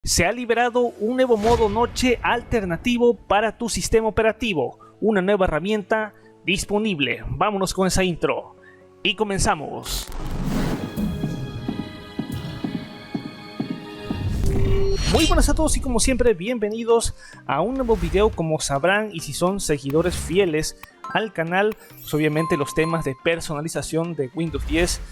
Se ha liberado un nuevo modo noche alternativo para tu sistema operativo, una nueva herramienta disponible. Vámonos con esa intro y comenzamos. Muy buenas a todos y como siempre bienvenidos a un nuevo video. Como sabrán, y si son seguidores fieles al canal, pues obviamente los temas de personalización de Windows 10,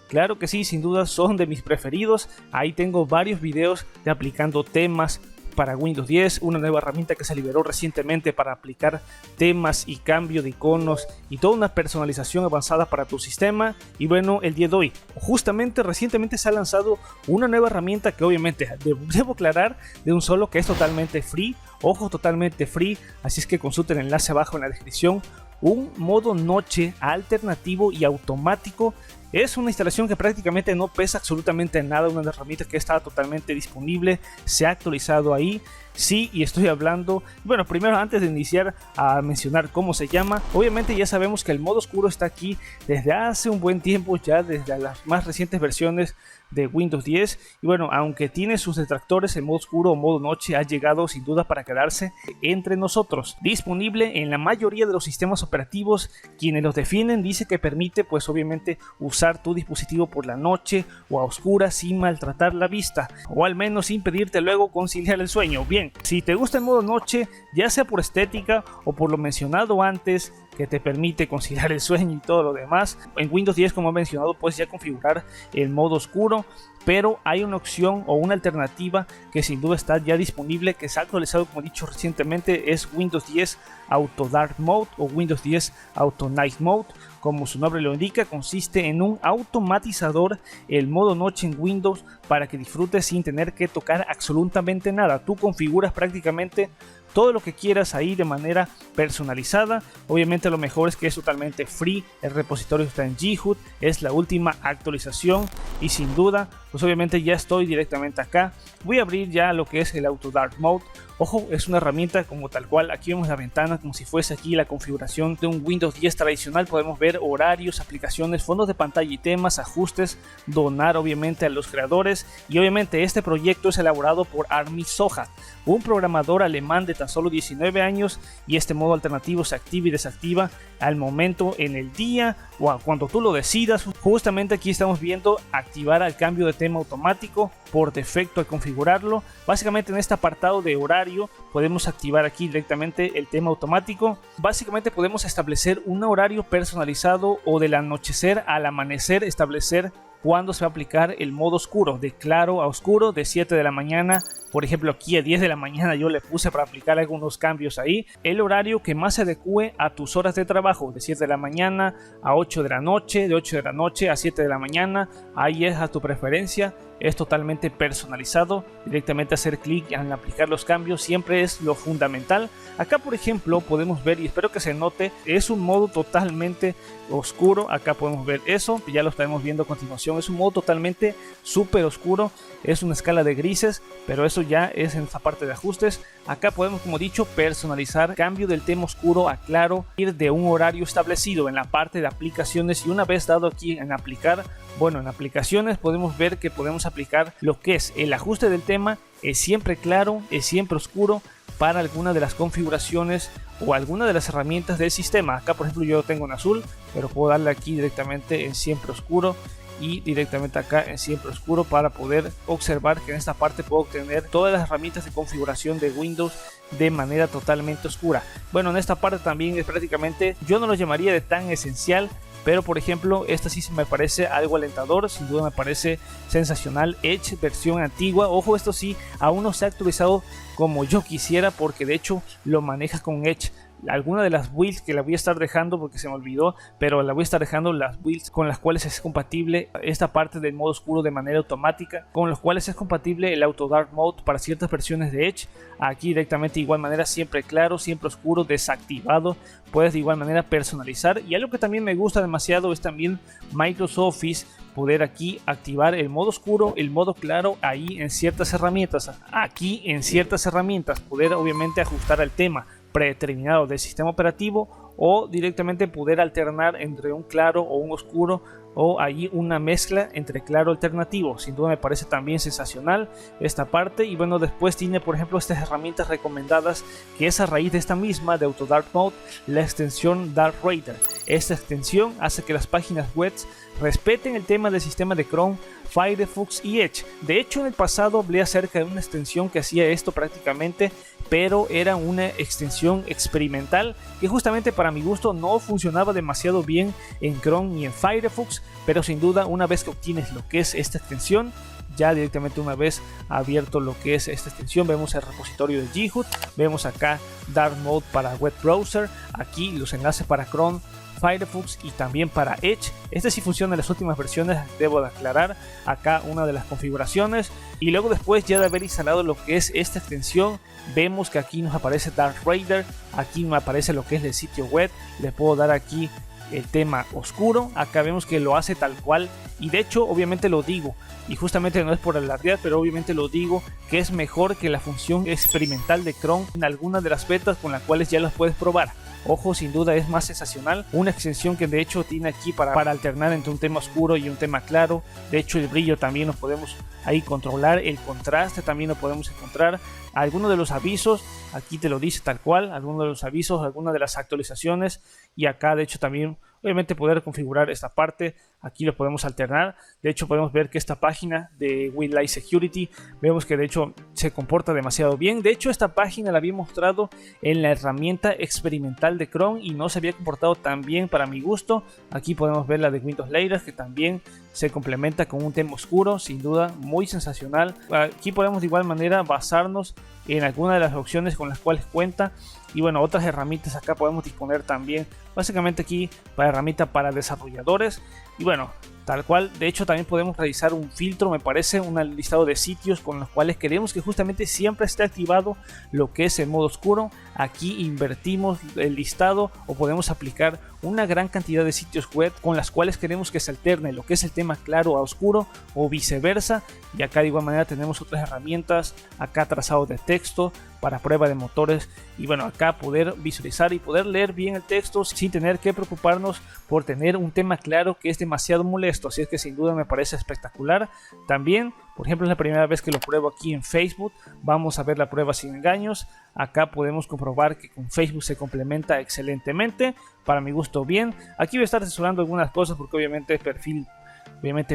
claro que sí, sin duda son de mis preferidos. Ahí tengo varios videos de aplicando temas para Windows 10, una nueva herramienta que se liberó recientemente para aplicar temas y cambio de iconos y toda una personalización avanzada para tu sistema. Y bueno, el día de hoy, justamente recientemente se ha lanzado una nueva herramienta que obviamente debo aclarar de un solo que es totalmente free, ojo, totalmente free, así es que consulten el enlace abajo en la descripción. Un modo noche alternativo y automático. Es una instalación que prácticamente no pesa absolutamente nada, una herramienta que está totalmente disponible, se ha actualizado ahí. Sí, y estoy hablando, bueno, primero antes de iniciar a mencionar cómo se llama, obviamente ya sabemos que el modo oscuro está aquí desde hace un buen tiempo, ya desde las más recientes versiones de Windows 10. Y bueno, aunque tiene sus detractores, el modo oscuro o modo noche ha llegado sin duda para quedarse entre nosotros. Disponible en la mayoría de los sistemas operativos, quienes los definen dice que permite pues obviamente usar tu dispositivo por la noche o a oscuras sin maltratar la vista, o al menos sin impedirte luego conciliar el sueño. Bien, si te gusta el modo noche, ya sea por estética o por lo mencionado antes, que te permite conciliar el sueño y todo lo demás, en Windows 10, como he mencionado, puedes ya configurar el modo oscuro, pero hay una opción o una alternativa que sin duda está ya disponible, que se ha actualizado, como he dicho recientemente, es Windows 10 Auto Dark Mode o Windows 10Auto Night Mode. Como su nombre lo indica, consiste en un automatizador el modo noche en Windows para que disfrutes sin tener que tocar absolutamente nada. Tú configuras prácticamente todo lo que quieras ahí de manera personalizada. Obviamente lo mejor es que es totalmente free, el repositorio está en GitHub, es la última actualización y sin duda pues obviamente ya estoy directamente acá. Voy a abrir ya lo que es el Auto Dark Mode. Ojo, es una herramienta como tal cual. Aquí vemos la ventana como si fuese aquí la configuración de un Windows 10 tradicional. Podemos ver horarios, aplicaciones, fondos de pantalla y temas, ajustes, donar obviamente a los creadores. Y obviamente este proyecto es elaborado por Armin Soja, un programador alemán de tan solo 19 años, y este modo alternativo se activa y desactiva al momento en el día o cuando tú lo decidas. Justamente aquí estamos viendo activar al cambio de tema automático por defecto al configurarlo. Básicamente en este apartado de horario podemos activar aquí directamente el tema automático. Básicamente podemos establecer un horario personalizado o del anochecer al amanecer establecer cuándo se va a aplicar el modo oscuro, de claro a oscuro, de 7 de la mañana, por ejemplo aquí a 10 de la mañana yo le puse para aplicar algunos cambios ahí. El horario que más se adecue a tus horas de trabajo, de 7 de la mañana a 8 de la noche, de 8 de la noche a 7 de la mañana, ahí es a tu preferencia. Es totalmente personalizado, directamente hacer clic en aplicar los cambios siempre es lo fundamental. Acá por ejemplo podemos ver, y espero que se note, es un modo totalmente oscuro. Acá podemos ver eso, ya lo estaremos viendo a continuación. Es un modo totalmente súper oscuro, es una escala de grises, pero eso ya es en esta parte de ajustes. Acá podemos, como dicho, personalizar, cambio del tema oscuro a claro, ir de un horario establecido en la parte de aplicaciones, y una vez dado aquí en aplicar, bueno, en aplicaciones podemos ver que podemos aplicar lo que es el ajuste del tema, es siempre claro, es siempre oscuro, para alguna de las configuraciones o alguna de las herramientas del sistema. Acá por ejemplo yo lo tengo en azul, pero puedo darle aquí directamente en siempre oscuro y directamente acá en siempre oscuro para poder observar que en esta parte puedo obtener todas las herramientas de configuración de Windows de manera totalmente oscura. Bueno, en esta parte también es prácticamente, yo no lo llamaría de tan esencial, pero por ejemplo esta sí me parece algo alentador, sin duda me parece sensacional. Edge versión antigua, ojo, esto sí aún no se ha actualizado como yo quisiera, porque de hecho lo maneja con Edge. Alguna de las builds que la voy a estar dejando porque se me olvidó, pero la voy a estar dejando las builds con las cuales es compatible esta parte del modo oscuro de manera automática, con los cuales es compatible el Auto Dark Mode para ciertas versiones de Edge. Aquí directamente de igual manera siempre claro, siempre oscuro, desactivado, puedes de igual manera personalizar. Y algo que también me gusta demasiado es también Microsoft Office, poder aquí activar el modo oscuro, el modo claro ahí en ciertas herramientas. Aquí en ciertas herramientas poder obviamente ajustar al tema predeterminado del sistema operativo, o directamente poder alternar entre un claro o un oscuro o ahí una mezcla entre claro alternativo. Sin duda me parece también sensacional esta parte. Y bueno, después tiene por ejemplo estas herramientas recomendadas, que es a raíz de esta misma de Auto Dark Mode, la extensión Dark Raider. Esta extensión hace que las páginas web respeten el tema del sistema de Chrome, Firefox y Edge. De hecho, en el pasado hablé acerca de una extensión que hacía esto prácticamente, pero era una extensión experimental que justamente para mi gusto no funcionaba demasiado bien en Chrome ni en Firefox. Pero sin duda, una vez que obtienes lo que es esta extensión, ya directamente una vez abierto lo que es esta extensión, vemos el repositorio de Yeehud, vemos acá Dark Mode para web browser, aquí los enlaces para Chrome, Firefox y también para Edge. Este sí funciona en las últimas versiones, debo de aclarar acá una de las configuraciones. Y luego después ya de haber instalado lo que es esta extensión, vemos que aquí nos aparece Dark Raider, aquí me aparece lo que es el sitio web, le puedo dar aquí el tema oscuro, acá vemos que lo hace tal cual. Y de hecho obviamente lo digo, y justamente no es por alardear, pero obviamente lo digo, que es mejor que la función experimental de Chrome en algunas de las betas con las cuales ya las puedes probar. Ojo, sin duda es más sensacional, una extensión que de hecho tiene aquí para alternar entre un tema oscuro y un tema claro. De hecho el brillo también lo podemos ahí controlar, el contraste también lo podemos encontrar, algunos de los avisos, aquí te lo dice tal cual, algunos de los avisos, algunas de las actualizaciones, y acá de hecho también obviamente poder configurar esta parte, aquí lo podemos alternar. De hecho podemos ver que esta página de Winlight Security, vemos que de hecho se comporta demasiado bien. De hecho esta página la había mostrado en la herramienta experimental de Chrome y no se había comportado tan bien para mi gusto. Aquí podemos ver la de Windows Layers, que también se complementa con un tema oscuro, sin duda muy sensacional. Aquí podemos de igual manera basarnos en algunas de las opciones con las cuales cuenta. Y bueno, otras herramientas acá podemos disponer también, básicamente aquí para herramienta para desarrolladores. Y bueno, tal cual, de hecho también podemos realizar un filtro, me parece, un listado de sitios con los cuales queremos que justamente siempre esté activado lo que es el modo oscuro. Aquí invertimos el listado o podemos aplicar una gran cantidad de sitios web con las cuales queremos que se alterne lo que es el tema claro a oscuro o viceversa. Y acá de igual manera tenemos otras herramientas, acá trazado de texto para prueba de motores, y bueno, acá poder visualizar y poder leer bien el texto sin tener que preocuparnos por tener un tema claro que es demasiado molesto. Así es que sin duda me parece espectacular. También, por ejemplo, es la primera vez que lo pruebo aquí en Facebook. Vamos a ver la prueba sin engaños. Acá podemos comprobar que con Facebook se complementa excelentemente, para mi gusto bien. Aquí voy a estar asesorando algunas cosas porque obviamente es perfil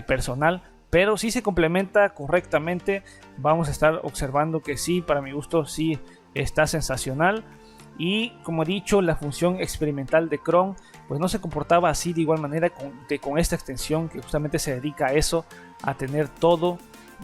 personal, pero si se complementa correctamente. Vamos a estar observando que sí, para mi gusto sí está sensacional. Y como he dicho, la función experimental de Chrome pues no se comportaba así de igual manera con esta extensión que justamente se dedica a eso, a tener todo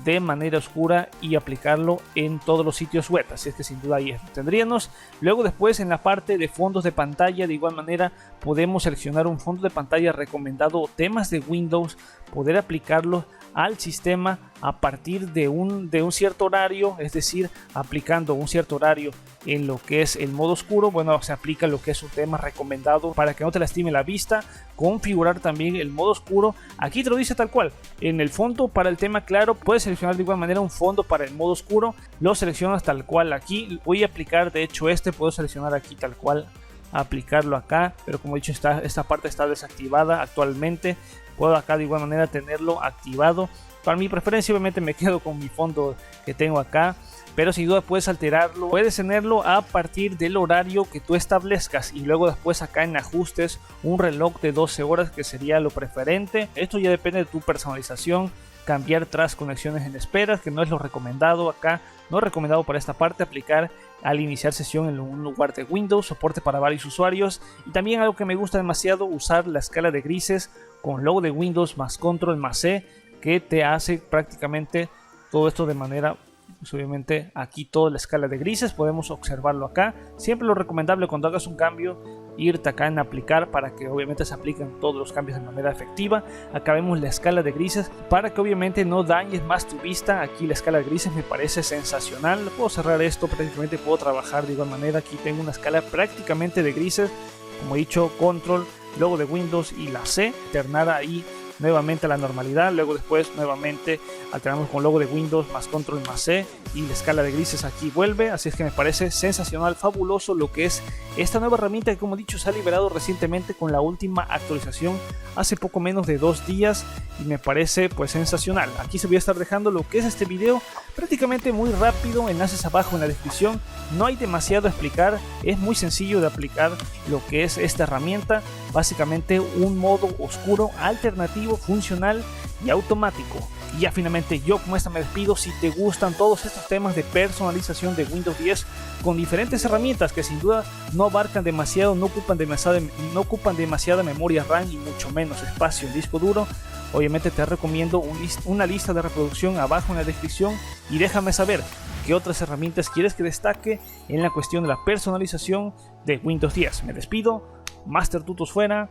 de manera oscura y aplicarlo en todos los sitios web. Así es que sin duda ahí tendríamos. Luego después en la parte de fondos de pantalla, de igual manera podemos seleccionar un fondo de pantalla recomendado o temas de Windows, poder aplicarlos al sistema a partir de un cierto horario, es decir, aplicando un cierto horario en lo que es el modo oscuro. Bueno, se aplica lo que es un tema recomendado para que no te lastime la vista. Configurar también el modo oscuro, aquí te lo dice tal cual. En el fondo para el tema claro puedes seleccionar de igual manera un fondo para el modo oscuro, lo seleccionas tal cual. Aquí voy a aplicar de hecho puedo seleccionar aquí tal cual, aplicarlo acá, pero como he dicho esta parte está desactivada actualmente. Puedo acá de igual manera tenerlo activado. Para mi preferencia obviamente me quedo con mi fondo que tengo acá, pero sin duda puedes alterarlo, puedes tenerlo a partir del horario que tú establezcas, y luego después acá en ajustes un reloj de 12 horas que sería lo preferente. Esto ya depende de tu personalización. Cambiar tras conexiones en espera, que no es lo recomendado acá, no es recomendado para esta parte aplicar al iniciar sesión en un lugar de Windows, soporte para varios usuarios. Y también algo que me gusta demasiado, usar la escala de grises con logo de Windows más control más C, que te hace prácticamente todo esto de manera, pues obviamente aquí toda la escala de grises podemos observarlo acá. Siempre lo recomendable cuando hagas un cambio, irte acá en aplicar para que obviamente se apliquen todos los cambios de manera efectiva. Acá vemos la escala de grises para que obviamente no dañes más tu vista. Aquí la escala de grises me parece sensacional. Puedo cerrar esto, prácticamente puedo trabajar de igual manera. Aquí tengo una escala prácticamente de grises, como he dicho, control, logo de Windows y la C, alternar ahí nuevamente a la normalidad, luego después nuevamente alternamos con logo de Windows más Control más C y la escala de grises aquí vuelve. Así es que me parece sensacional, fabuloso lo que es esta nueva herramienta que, como he dicho, se ha liberado recientemente con la última actualización hace poco menos de 2 días y me parece pues sensacional. Aquí se voy a estar dejando lo que es este video prácticamente muy rápido, enlaces abajo en la descripción. No hay demasiado a explicar, es muy sencillo de aplicar lo que es esta herramienta, básicamente un modo oscuro, alternativo, funcional y automático. Y ya finalmente yo con esta me despido. Si te gustan todos estos temas de personalización de Windows 10 con diferentes herramientas que sin duda no abarcan demasiado, no ocupan demasiada memoria RAM y mucho menos espacio en disco duro, obviamente te recomiendo una lista de reproducción abajo en la descripción y déjame saber qué otras herramientas quieres que destaque en la cuestión de la personalización de Windows 10. Me despido, Master Tutos fuera,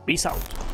peace out.